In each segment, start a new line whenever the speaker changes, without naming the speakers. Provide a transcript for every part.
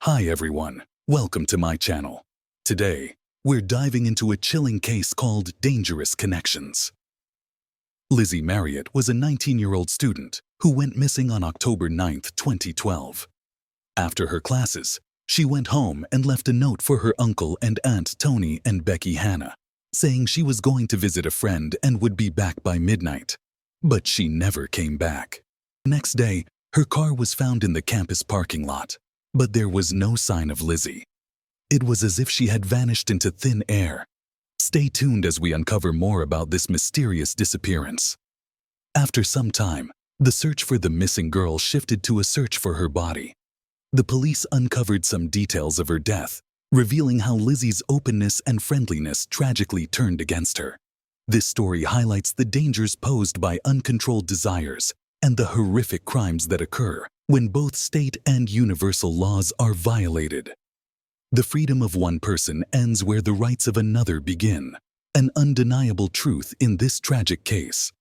Hi everyone, welcome to my channel. Today, we're diving into a chilling case called Dangerous Connections. Lizzi Marriott was a 19-year-old student who went missing on October 9, 2012. After her classes, she went home and left a note for her uncle and aunt Tony and Becky Hanna, saying she was going to visit a friend and would be back by midnight. But she never came back. Next day, her car was found in the campus parking lot. But there was no sign of Lizzi. It was as if she had vanished into thin air. Stay tuned as we uncover more about this mysterious disappearance. After some time, the search for the missing girl shifted to a search for her body. The police uncovered some details of her death, revealing how Lizzi's openness and friendliness tragically turned against her. This story highlights the dangers posed by uncontrolled desires and the horrific crimes that occur when both state and universal laws are violated. The freedom of one person ends where the rights of another begin, an undeniable truth in this tragic case.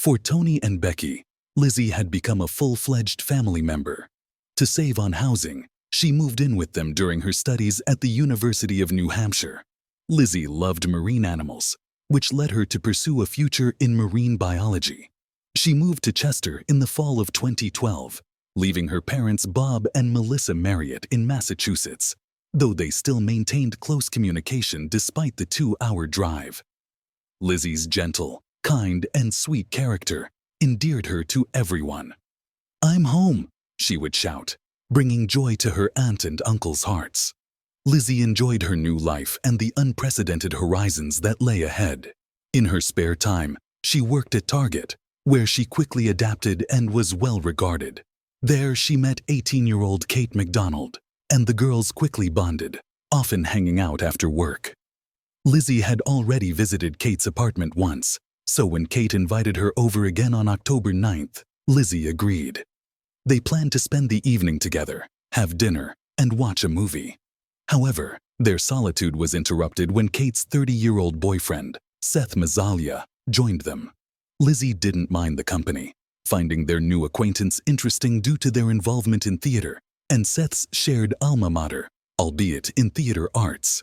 For Tony and Becky, Lizzi had become a full-fledged family member. To save on housing, she moved in with them during her studies at the University of New Hampshire. Lizzi loved marine animals, which led her to pursue a future in marine biology. She moved to Chester in the fall of 2012, leaving her parents Bob and Melissa Marriott in Massachusetts, though they still maintained close communication despite the 2-hour drive. Lizzi's gentle, kind, and sweet character endeared her to everyone. "I'm home," she would shout, bringing joy to her aunt and uncle's hearts. Lizzi enjoyed her new life and the unprecedented horizons that lay ahead. In her spare time, she worked at Target, where she quickly adapted and was well regarded. There she met 18-year-old Kate McDonald, and the girls quickly bonded, often hanging out after work. Lizzi had already visited Kate's apartment once, so when Kate invited her over again on October 9th, Lizzi agreed. They planned to spend the evening together, have dinner, and watch a movie. However, their solitude was interrupted when Kate's 30-year-old boyfriend, Seth Mazzalia, joined them. Lizzi didn't mind the company, finding their new acquaintance interesting due to their involvement in theater and Seth's shared alma mater, albeit in theater arts.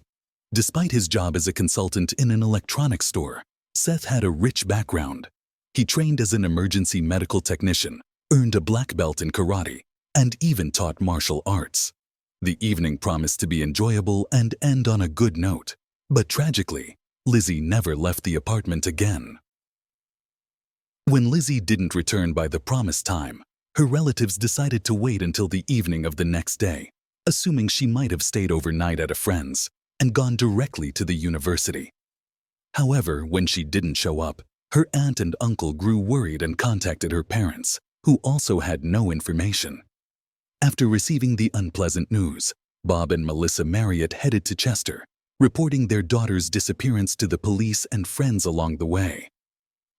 Despite his job as a consultant in an electronics store, Seth had a rich background. He trained as an emergency medical technician, earned a black belt in karate, and even taught martial arts. The evening promised to be enjoyable and end on a good note, but tragically, Lizzi never left the apartment again. When Lizzi didn't return by the promised time, her relatives decided to wait until the evening of the next day, assuming she might have stayed overnight at a friend's and gone directly to the university. However, when she didn't show up, her aunt and uncle grew worried and contacted her parents, who also had no information. After receiving the unpleasant news, Bob and Melissa Marriott headed to Chester, reporting their daughter's disappearance to the police and friends along the way.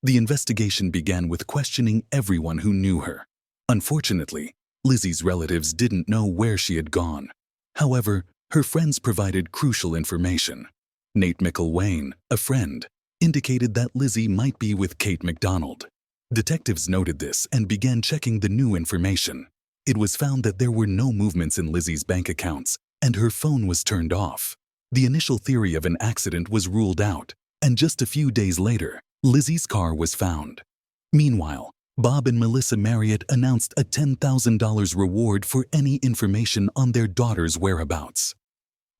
The investigation began with questioning everyone who knew her. Unfortunately, Lizzi's relatives didn't know where she had gone. However, her friends provided crucial information. Nate McIlwain, a friend, indicated that Lizzi might be with Kate McDonald. Detectives noted this and began checking the new information. It was found that there were no movements in Lizzi's bank accounts, and her phone was turned off. The initial theory of an accident was ruled out, and just a few days later, Lizzi's car was found. Meanwhile, Bob and Melissa Marriott announced a $10,000 reward for any information on their daughter's whereabouts.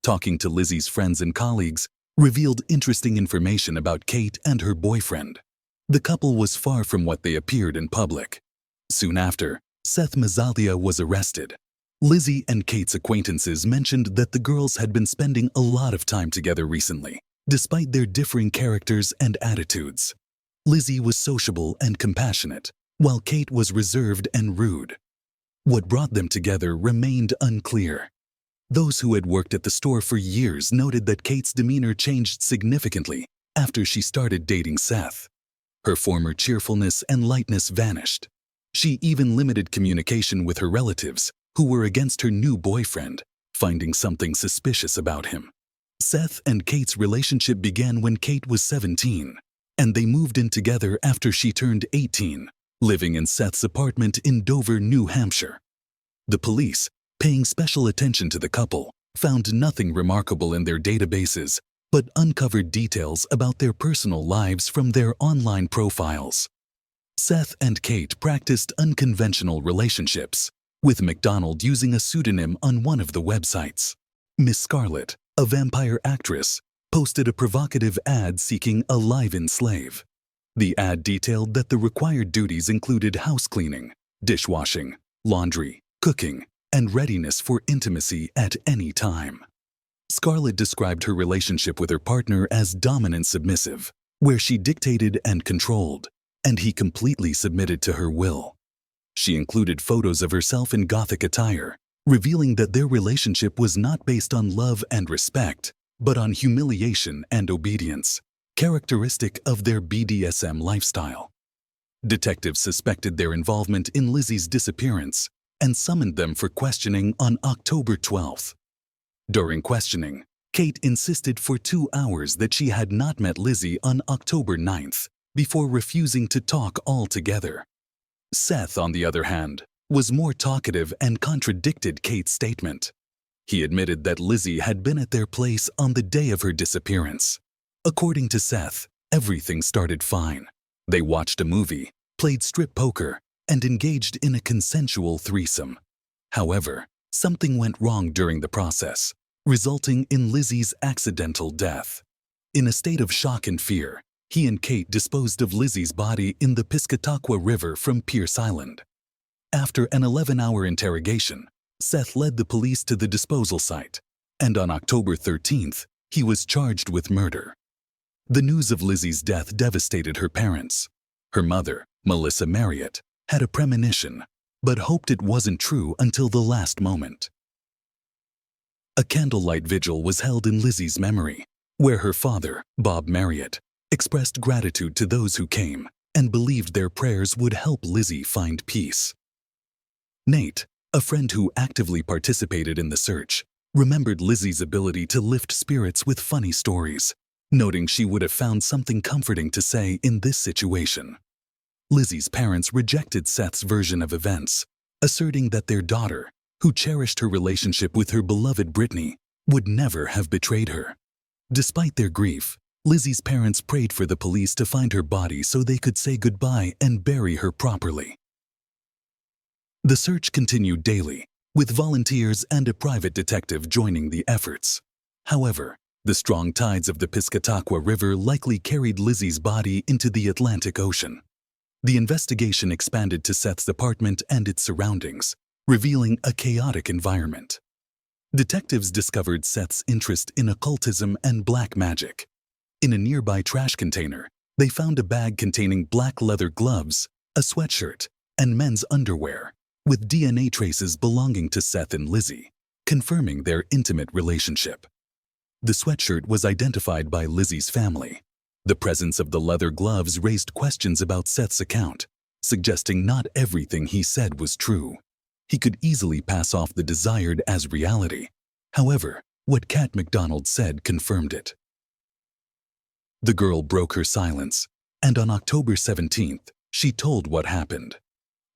Talking to Lizzi's friends and colleagues revealed interesting information about Kate and her boyfriend. The couple was far from what they appeared in public. Soon after, Seth Mazzalia was arrested. Lizzi and Kate's acquaintances mentioned that the girls had been spending a lot of time together recently, despite their differing characters and attitudes. Lizzi was sociable and compassionate, while Kate was reserved and rude. What brought them together remained unclear. Those who had worked at the store for years noted that Kate's demeanor changed significantly after she started dating Seth. Her former cheerfulness and lightness vanished. She even limited communication with her relatives, who were against her new boyfriend, finding something suspicious about him. Seth and Kate's relationship began when Kate was 17, and they moved in together after she turned 18, living in Seth's apartment in Dover, New Hampshire. The police, paying special attention to the couple, found nothing remarkable in their databases, but uncovered details about their personal lives from their online profiles. Seth and Kate practiced unconventional relationships, with MacDonald using a pseudonym on one of the websites. Miss Scarlett, a vampire actress, posted a provocative ad seeking a live-in slave. The ad detailed that the required duties included house cleaning, dishwashing, laundry, cooking, and readiness for intimacy at any time. Scarlett described her relationship with her partner as dominant submissive, where she dictated and controlled, and he completely submitted to her will. She included photos of herself in gothic attire, revealing that their relationship was not based on love and respect, but on humiliation and obedience, characteristic of their BDSM lifestyle. Detectives suspected their involvement in Lizzi's disappearance and summoned them for questioning on October 12th. During questioning, Kate insisted for 2 hours that she had not met Lizzi on October 9th, before refusing to talk altogether. Seth, on the other hand, was more talkative and contradicted Kate's statement. He admitted that Lizzi had been at their place on the day of her disappearance. According to Seth, everything started fine. They watched a movie, played strip poker, and engaged in a consensual threesome. However, something went wrong during the process, resulting in Lizzi's accidental death. In a state of shock and fear, he and Kate disposed of Lizzi's body in the Piscataqua River from Pierce Island. After an 11-hour interrogation, Seth led the police to the disposal site, and on October 13th, he was charged with murder. The news of Lizzi's death devastated her parents. Her mother, Lizzi Marriott, had a premonition, but hoped it wasn't true until the last moment. A candlelight vigil was held in Lizzi's memory, where her father, Bob Marriott, expressed gratitude to those who came and believed their prayers would help Lizzi find peace. Nate, a friend who actively participated in the search, remembered Lizzi's ability to lift spirits with funny stories, noting she would have found something comforting to say in this situation. Lizzi's parents rejected Seth's version of events, asserting that their daughter, who cherished her relationship with her beloved Brittany, would never have betrayed her. Despite their grief, Lizzi's parents prayed for the police to find her body so they could say goodbye and bury her properly. The search continued daily, with volunteers and a private detective joining the efforts. However, the strong tides of the Piscataqua River likely carried Lizzi's body into the Atlantic Ocean. The investigation expanded to Seth's apartment and its surroundings, revealing a chaotic environment. Detectives discovered Seth's interest in occultism and black magic. In a nearby trash container, they found a bag containing black leather gloves, a sweatshirt, and men's underwear, with DNA traces belonging to Seth and Lizzi, confirming their intimate relationship. The sweatshirt was identified by Lizzi's family. The presence of the leather gloves raised questions about Seth's account, suggesting not everything he said was true. He could easily pass off the desired as reality. However, what Kat MacDonald said confirmed it. The girl broke her silence, and on October 17th, she told what happened.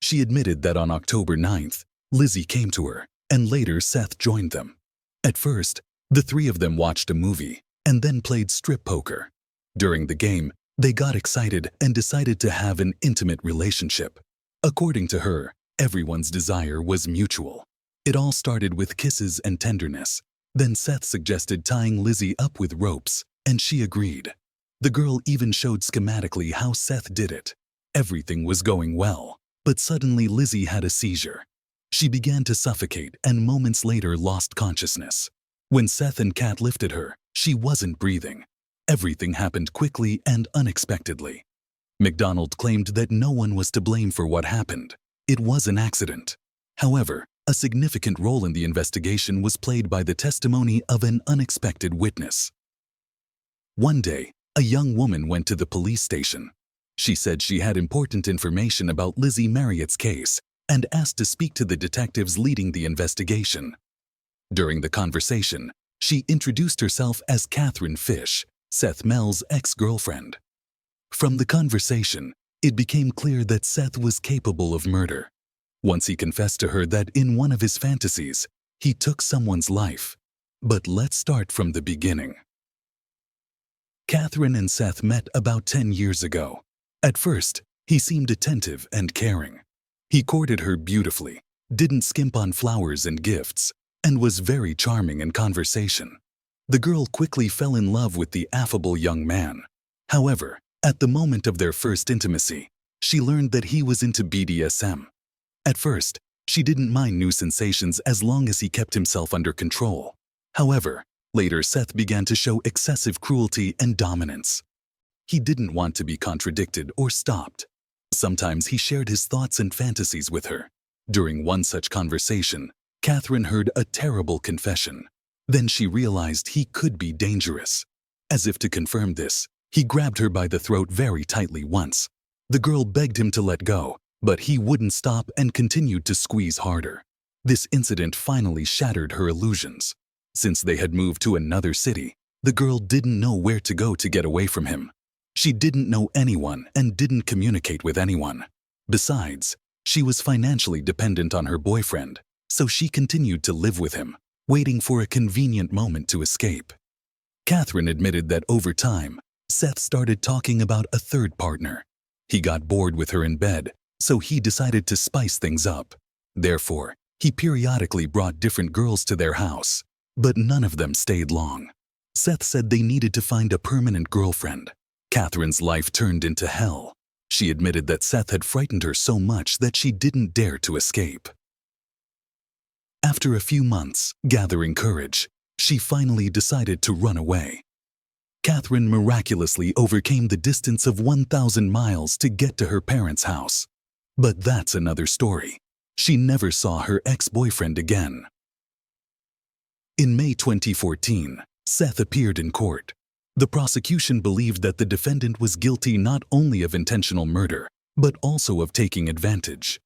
She admitted that on October 9th, Lizzi came to her, and later Seth joined them. At first, the three of them watched a movie, and then played strip poker. During the game, they got excited and decided to have an intimate relationship. According to her, everyone's desire was mutual. It all started with kisses and tenderness. Then Seth suggested tying Lizzi up with ropes, and she agreed. The girl even showed schematically how Seth did it. Everything was going well, but suddenly Lizzi had a seizure. She began to suffocate and moments later lost consciousness. When Seth and Kat lifted her, she wasn't breathing. Everything happened quickly and unexpectedly. MacDonald claimed that no one was to blame for what happened. It was an accident. However, a significant role in the investigation was played by the testimony of an unexpected witness. One day, a young woman went to the police station. She said she had important information about Lizzi Marriott's case and asked to speak to the detectives leading the investigation. During the conversation, she introduced herself as Catherine Fish, Seth Mell's ex-girlfriend. From the conversation, it became clear that Seth was capable of murder. Once he confessed to her that in one of his fantasies, he took someone's life. But let's start from the beginning. Catherine and Seth met about 10 years ago. At first, he seemed attentive and caring. He courted her beautifully, didn't skimp on flowers and gifts, and was very charming in conversation. The girl quickly fell in love with the affable young man. However, at the moment of their first intimacy, she learned that he was into BDSM. At first, she didn't mind new sensations as long as he kept himself under control. However, later Seth began to show excessive cruelty and dominance. He didn't want to be contradicted or stopped. Sometimes he shared his thoughts and fantasies with her. During one such conversation, Catherine heard a terrible confession. Then she realized he could be dangerous. As if to confirm this, he grabbed her by the throat very tightly once. The girl begged him to let go, but he wouldn't stop and continued to squeeze harder. This incident finally shattered her illusions. Since they had moved to another city, the girl didn't know where to go to get away from him. She didn't know anyone and didn't communicate with anyone. Besides, she was financially dependent on her boyfriend, so she continued to live with him, waiting for a convenient moment to escape. Catherine admitted that over time, Seth started talking about a third partner. He got bored with her in bed, so he decided to spice things up. Therefore, he periodically brought different girls to their house, but none of them stayed long. Seth said they needed to find a permanent girlfriend. Catherine's life turned into hell. She admitted that Seth had frightened her so much that she didn't dare to escape. After a few months, gathering courage, she finally decided to run away. Catherine miraculously overcame the distance of 1,000 miles to get to her parents' house. But that's another story. She never saw her ex-boyfriend again. In May 2014, Seth appeared in court. The prosecution believed that the defendant was guilty not only of intentional murder, but also of taking advantage.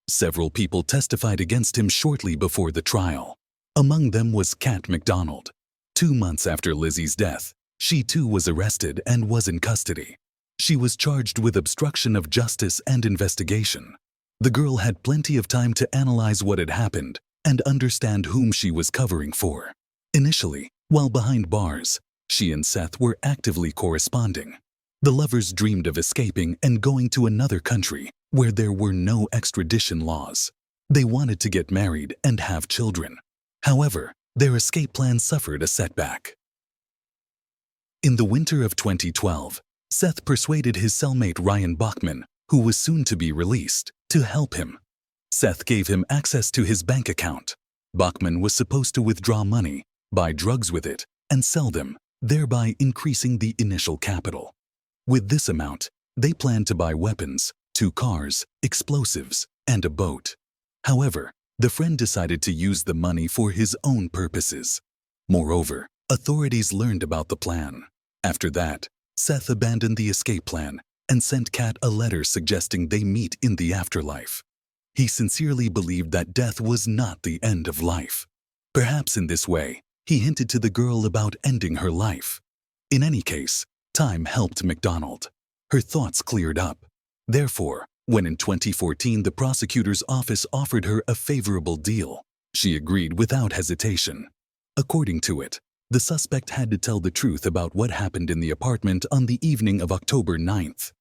Several people testified against him shortly before the trial. Among them was Kat McDonald. 2 months after Lizzi's death, she too was arrested and was in custody. She was charged with obstruction of justice and investigation. The girl had plenty of time to analyze what had happened and understand whom she was covering for. Initially, while behind bars, she and Seth were actively corresponding. The lovers dreamed of escaping and going to another country where there were no extradition laws. They wanted to get married and have children. However, their escape plan suffered a setback. In the winter of 2012, Seth persuaded his cellmate Ryan Bachman, who was soon to be released, to help him. Seth gave him access to his bank account. Bachman was supposed to withdraw money, buy drugs with it, and sell them, thereby increasing the initial capital. With this amount, they planned to buy weapons, 2 cars, explosives, and a boat. However, the friend decided to use the money for his own purposes. Moreover, authorities learned about the plan. After that, Seth abandoned the escape plan and sent Kat a letter suggesting they meet in the afterlife. He sincerely believed that death was not the end of life. Perhaps in this way, he hinted to the girl about ending her life. In any case, time helped McDonald. Her thoughts cleared up. Therefore, when in 2014 the prosecutor's office offered her a favorable deal, she agreed without hesitation. According to it, the suspect had to tell the truth about what happened in the apartment on the evening of October 9th.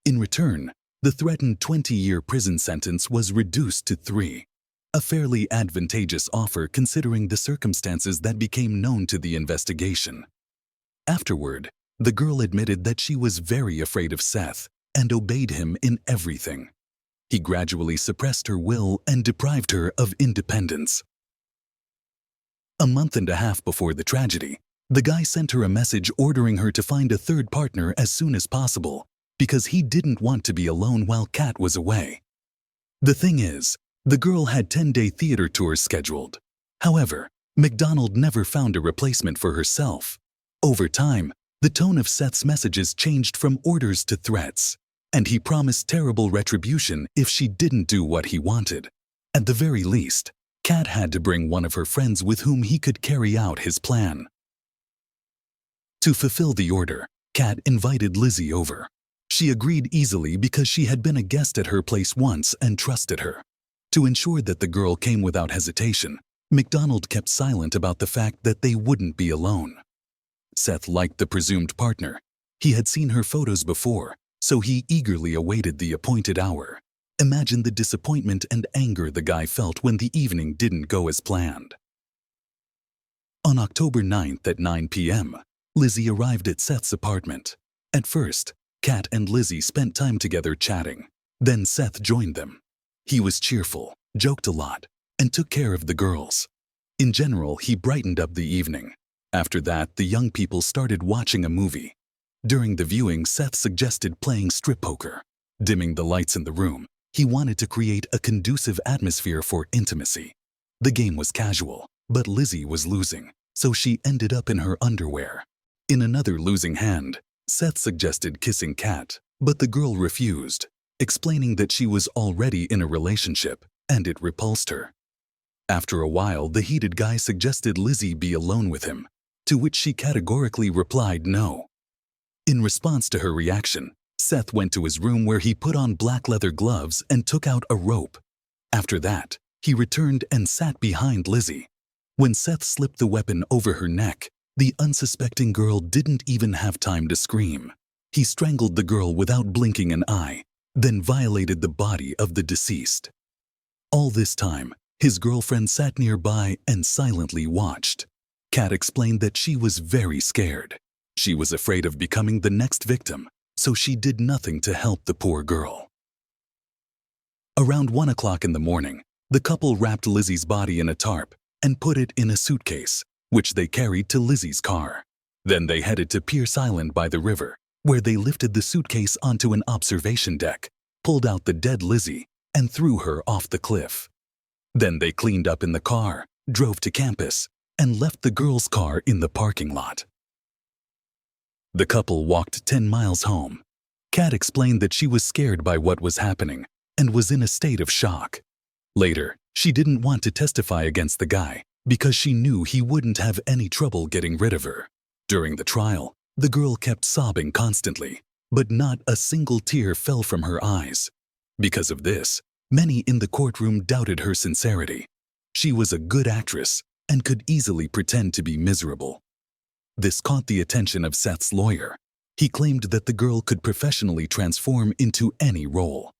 In return, the threatened 20-year prison sentence was reduced to 3. A fairly advantageous offer considering the circumstances that became known to the investigation. Afterward, the girl admitted that she was very afraid of Seth and obeyed him in everything. He gradually suppressed her will and deprived her of independence. A month and a half before the tragedy, the guy sent her a message ordering her to find a third partner as soon as possible because he didn't want to be alone while Kat was away. The thing is, the girl had 10-day theater tours scheduled. However, McDonald never found a replacement for herself. Over time, the tone of Seth's messages changed from orders to threats, and he promised terrible retribution if she didn't do what he wanted. At the very least, Kat had to bring one of her friends with whom he could carry out his plan. To fulfill the order, Kat invited Lizzi over. She agreed easily because she had been a guest at her place once and trusted her. To ensure that the girl came without hesitation, McDonald kept silent about the fact that they wouldn't be alone. Seth liked the presumed partner. He had seen her photos before, so he eagerly awaited the appointed hour. Imagine the disappointment and anger the guy felt when the evening didn't go as planned. On October 9th at 9 p.m., Lizzi arrived at Seth's apartment. At first, Kat and Lizzi spent time together chatting. Then Seth joined them. He was cheerful, joked a lot, and took care of the girls. In general, he brightened up the evening. After that, the young people started watching a movie. During the viewing, Seth suggested playing strip poker. Dimming the lights in the room, he wanted to create a conducive atmosphere for intimacy. The game was casual, but Lizzi was losing, so she ended up in her underwear. In another losing hand, Seth suggested kissing Kat, but the girl refused, explaining that she was already in a relationship and it repulsed her. After a while, the heated guy suggested Lizzi be alone with him, to which she categorically replied no. In response to her reaction, Seth went to his room where he put on black leather gloves and took out a rope. After that, he returned and sat behind Lizzi. When Seth slipped the weapon over her neck, the unsuspecting girl didn't even have time to scream. He strangled the girl without blinking an eye, then violated the body of the deceased. All this time, his girlfriend sat nearby and silently watched. Kat explained that she was very scared. She was afraid of becoming the next victim, so she did nothing to help the poor girl. Around 1 o'clock in the morning, the couple wrapped Lizzi's body in a tarp and put it in a suitcase, which they carried to Lizzi's car. Then they headed to Pierce Island by the river, where they lifted the suitcase onto an observation deck, pulled out the dead Lizzi, and threw her off the cliff. Then they cleaned up in the car, drove to campus, and left the girl's car in the parking lot. The couple walked 10 miles home. Kat explained that she was scared by what was happening and was in a state of shock. Later, she didn't want to testify against the guy because she knew he wouldn't have any trouble getting rid of her. During the trial, the girl kept sobbing constantly, but not a single tear fell from her eyes. Because of this, many in the courtroom doubted her sincerity. She was a good actress and could easily pretend to be miserable. This caught the attention of Seth's lawyer. He claimed that the girl could professionally transform into any role.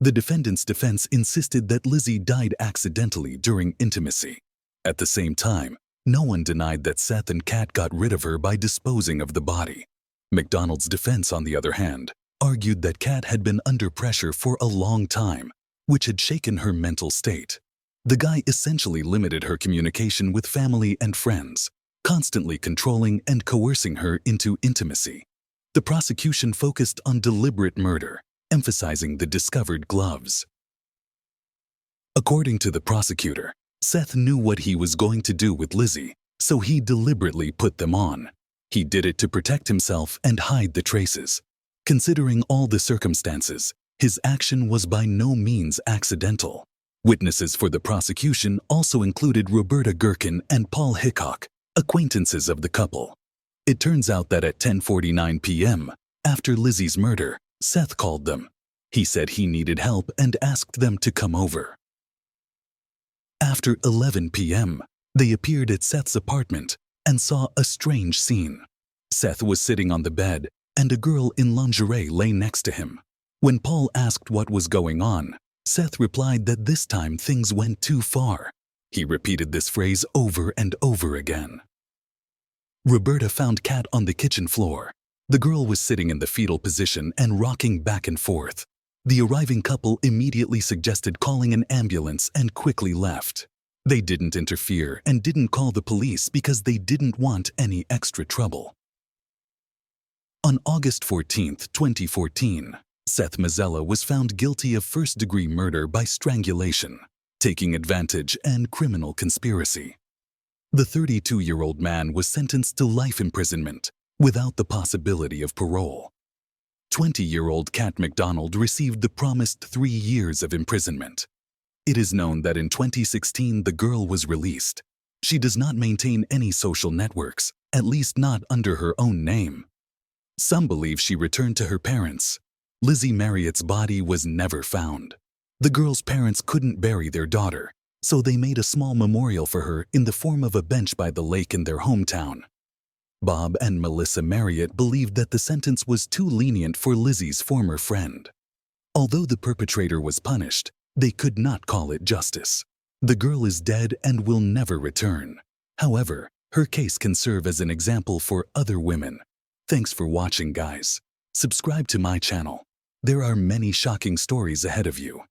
The defendant's defense insisted that Lizzi died accidentally during intimacy. At the same time, no one denied that Seth and Kat got rid of her by disposing of the body. McDonald's defense, on the other hand, argued that Kat had been under pressure for a long time, which had shaken her mental state. The guy essentially limited her communication with family and friends, constantly controlling and coercing her into intimacy. The prosecution focused on deliberate murder, emphasizing the discovered gloves. According to the prosecutor, Seth knew what he was going to do with Lizzi, so he deliberately put them on. He did it to protect himself and hide the traces. Considering all the circumstances, his action was by no means accidental. Witnesses for the prosecution also included Roberta Gherkin and Paul Hickok, acquaintances of the couple. It turns out that at 10:49 p.m., after Lizzi's murder, Seth called them. He said he needed help and asked them to come over. After 11 p.m., they appeared at Seth's apartment and saw a strange scene. Seth was sitting on the bed, and a girl in lingerie lay next to him. When Paul asked what was going on, Seth replied that this time things went too far. He repeated this phrase over and over again. Roberta found Kat on the kitchen floor. The girl was sitting in the fetal position and rocking back and forth. The arriving couple immediately suggested calling an ambulance and quickly left. They didn't interfere and didn't call the police because they didn't want any extra trouble. On August 14, 2014, Seth Mazzella was found guilty of first-degree murder by strangulation, taking advantage, and criminal conspiracy. The 32-year-old man was sentenced to life imprisonment without the possibility of parole. 20-year-old Kat McDonald received the promised 3 years of imprisonment. It is known that in 2016 the girl was released. She does not maintain any social networks, at least not under her own name. Some believe she returned to her parents. Lizzi Marriott's body was never found. The girl's parents couldn't bury their daughter, so they made a small memorial for her in the form of a bench by the lake in their hometown. Bob and Melissa Marriott believed that the sentence was too lenient for Lizzi's former friend. Although the perpetrator was punished, they could not call it justice. The girl is dead and will never return. However, her case can serve as an example for other women. Thanks for watching, guys. Subscribe to my channel. There are many shocking stories ahead of you.